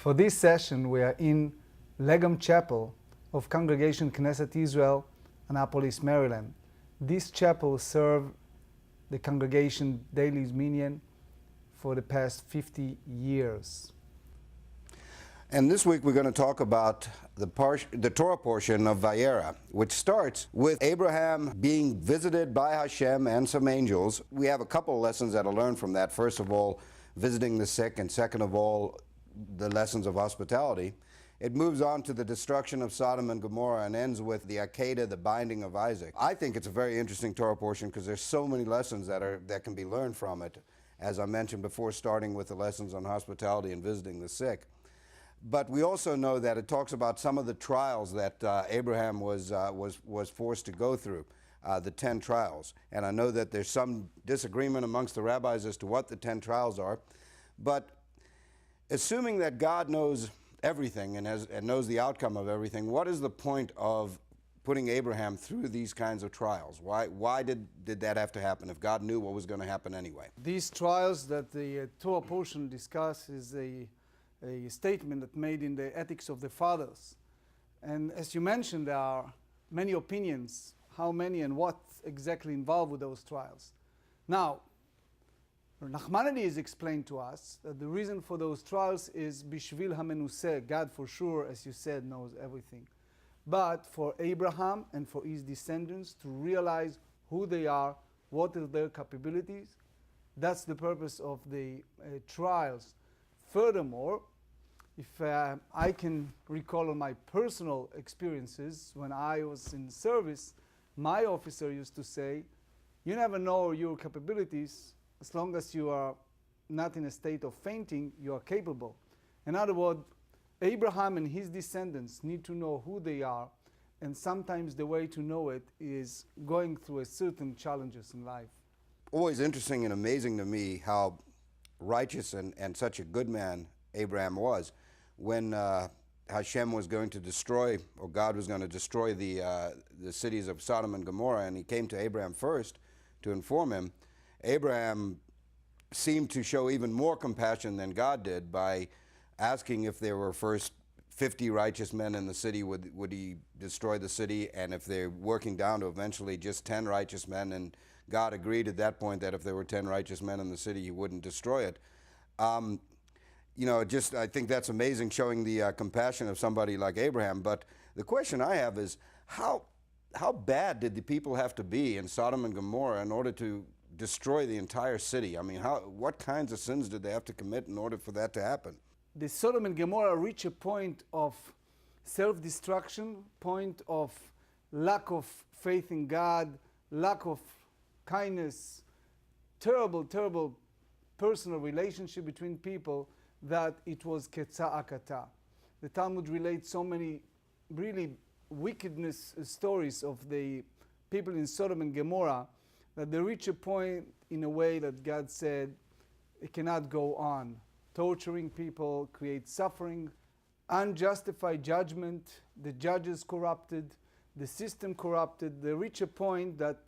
For this session, we are in Legam Chapel of Congregation Knesset Israel, Annapolis, Maryland. This chapel served the congregation daily minyan for the past 50 years. And this week we're going to talk about the Torah portion of Vayera, which starts with Abraham being visited by Hashem and some angels. We have a couple of lessons that are learned from that. First of all, visiting the sick, and second of all, the lessons of hospitality. It moves on to the destruction of Sodom and Gemorah and ends with the Akedah, the binding of Isaac. I think it's a very interesting Torah portion because there's so many lessons that can be learned from it, as I mentioned before, starting with the lessons on hospitality and visiting the sick. But we also know that it talks about some of the trials that Abraham was forced to go through, the 10 trials. And I know that there's some disagreement amongst the rabbis as to what the 10 trials are. But assuming that God knows everything and knows the outcome of everything, what is the point of putting Abraham through these kinds of trials? Why did that have to happen if God knew what was going to happen anyway? These trials that the Torah portion discusses is a statement that made in the Ethics of the Fathers. And as you mentioned, there are many opinions, how many and what exactly involved with those trials. Now, Nachmanides explained to us that the reason for those trials is Bishvil HaMenuseh. God for sure, as you said, knows everything. But for Abraham and for his descendants to realize who they are, what are their capabilities, that's the purpose of the trials. Furthermore, if I can recall on my personal experiences, when I was in service, my officer used to say, you never know your capabilities. As long as you are not in a state of fainting, you are capable. In other words, Abraham and his descendants need to know who they are, and sometimes the way to know it is going through a certain challenges in life. Always interesting and amazing to me how righteous and such a good man Abraham was. When Hashem was going to destroy, or God was going to destroy the cities of Sodom and Gomorrah, and he came to Abraham first to inform him, Abraham seemed to show even more compassion than God did by asking if there were first 50 righteous men in the city, would he destroy the city, and if they're working down to eventually just 10 righteous men, and God agreed at that point that if there were 10 righteous men in the city, he wouldn't destroy it. I think that's amazing, showing the compassion of somebody like Abraham. But the question I have is, how bad did the people have to be in Sodom and Gomorrah in order to destroy the entire city? I mean, what kinds of sins did they have to commit in order for that to happen? The Sodom and Gomorrah reach a point of self-destruction, point of lack of faith in God, lack of kindness, terrible, terrible personal relationship between people, that it was ketza'akata. The Talmud relates so many really wickedness stories of the people in Sodom and Gomorrah that they reach a point in a way that God said it cannot go on. Torturing people, create suffering, unjustified judgment, the judges corrupted, the system corrupted. They reach a point that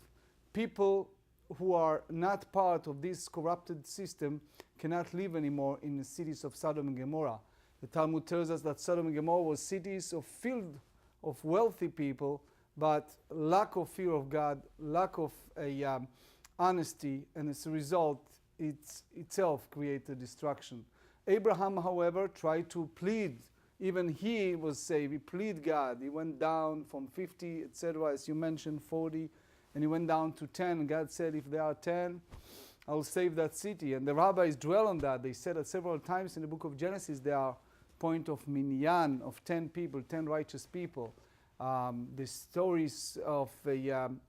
people who are not part of this corrupted system cannot live anymore in the cities of Sodom and Gomorrah. The Talmud tells us that Sodom and Gomorrah was cities filled of wealthy people, but lack of fear of God, lack of honesty, and as a result, it itself created destruction. Abraham, however, tried to plead. Even he was saved. He pleaded God. He went down from 50, etc., as you mentioned, 40, and he went down to 10. God said, if there are 10, I will save that city. And the rabbis dwell on that. They said that several times in the book of Genesis, there are point of minyan, of 10 people, 10 righteous people. The stories of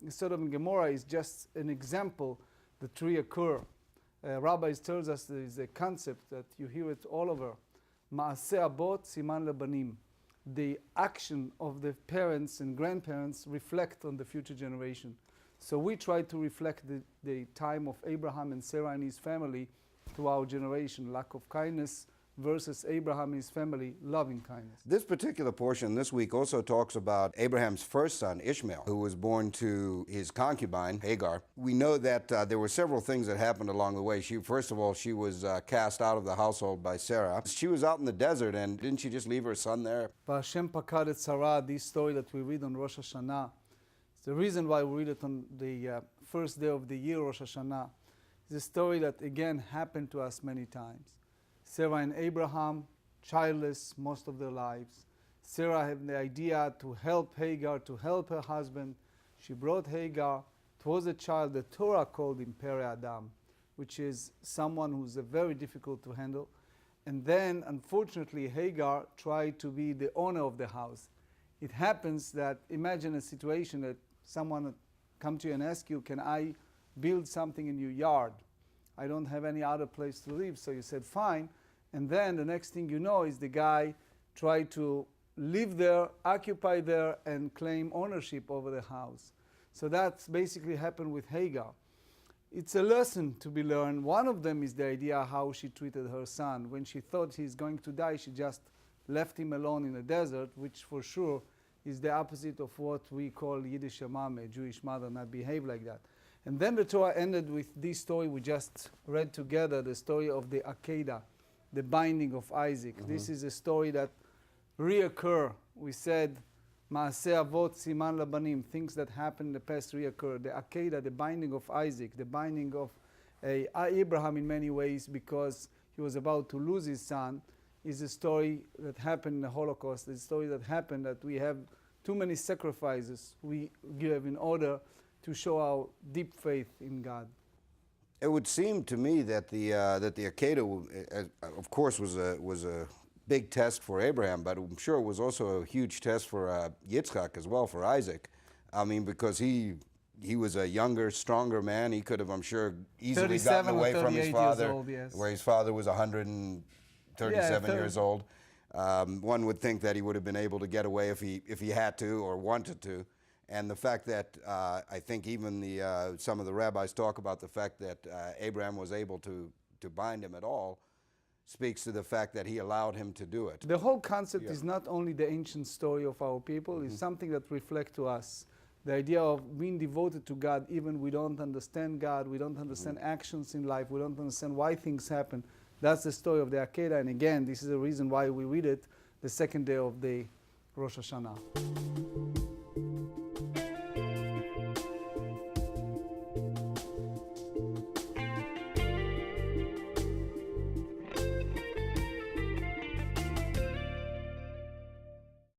Sodom and Gomorrah is just an example that reoccur. Rabbis tells us there is a concept that you hear it all over. Ma'aseh abot siman lebanim. The action of the parents and grandparents reflect on the future generation. So we try to reflect the time of Abraham and Sarah and his family to our generation. Lack of kindness, versus Abraham and his family, loving kindness. This particular portion this week also talks about Abraham's first son, Ishmael, who was born to his concubine, Hagar. We know that there were several things that happened along the way. First of all, she was cast out of the household by Sarah. She was out in the desert, and didn't she just leave her son there? Hashem pakad et Sarah, this story that we read on Rosh Hashanah, it's the reason why we read it on the first day of the year, Rosh Hashanah. It's a story that, again, happened to us many times. Sarah and Abraham, childless most of their lives. Sarah had the idea to help Hagar, to help her husband. She brought Hagar. It was a child the Torah called him Pere Adam, which is someone who's very difficult to handle. And then, unfortunately, Hagar tried to be the owner of the house. It happens that, imagine a situation that someone would come to you and ask you, can I build something in your yard? I don't have any other place to live. So you said, fine. And then the next thing you know is the guy tried to live there, occupy there, and claim ownership over the house. So that's basically happened with Hagar. It's a lesson to be learned. One of them is the idea how she treated her son. When she thought he's going to die, she just left him alone in the desert, which for sure is the opposite of what we call Yiddish mom, a Jewish mother, not behave like that. And then the Torah ended with this story we just read together, the story of the Akedah, the binding of Isaac. Mm-hmm. This is a story that reoccur. We said, Maaseh Avot Siman Labanim, things that happened in the past reoccur. The Akedah, the binding of Isaac, the binding of Abraham in many ways because he was about to lose his son, is a story that happened in the Holocaust. It's a story that happened that we have too many sacrifices we give in order to show our deep faith in God. It would seem to me that the Akedah, of course, was a big test for Abraham, but I'm sure it was also a huge test for Yitzchak as well, for Isaac. I mean, because he was a younger, stronger man. He could have, I'm sure, easily gotten away from his father, old, yes. where his father was 137 years old. One would think that he would have been able to get away if he had to or wanted to. And the fact that I think even some of the rabbis talk about the fact that Abraham was able to bind him at all speaks to the fact that he allowed him to do it. The whole concept is not only the ancient story of our people, it's something that reflects to us. The idea of being devoted to God, even we don't understand God, we don't understand actions in life, we don't understand why things happen. That's the story of the Akedah, and again, this is the reason why we read it the second day of the Rosh Hashanah.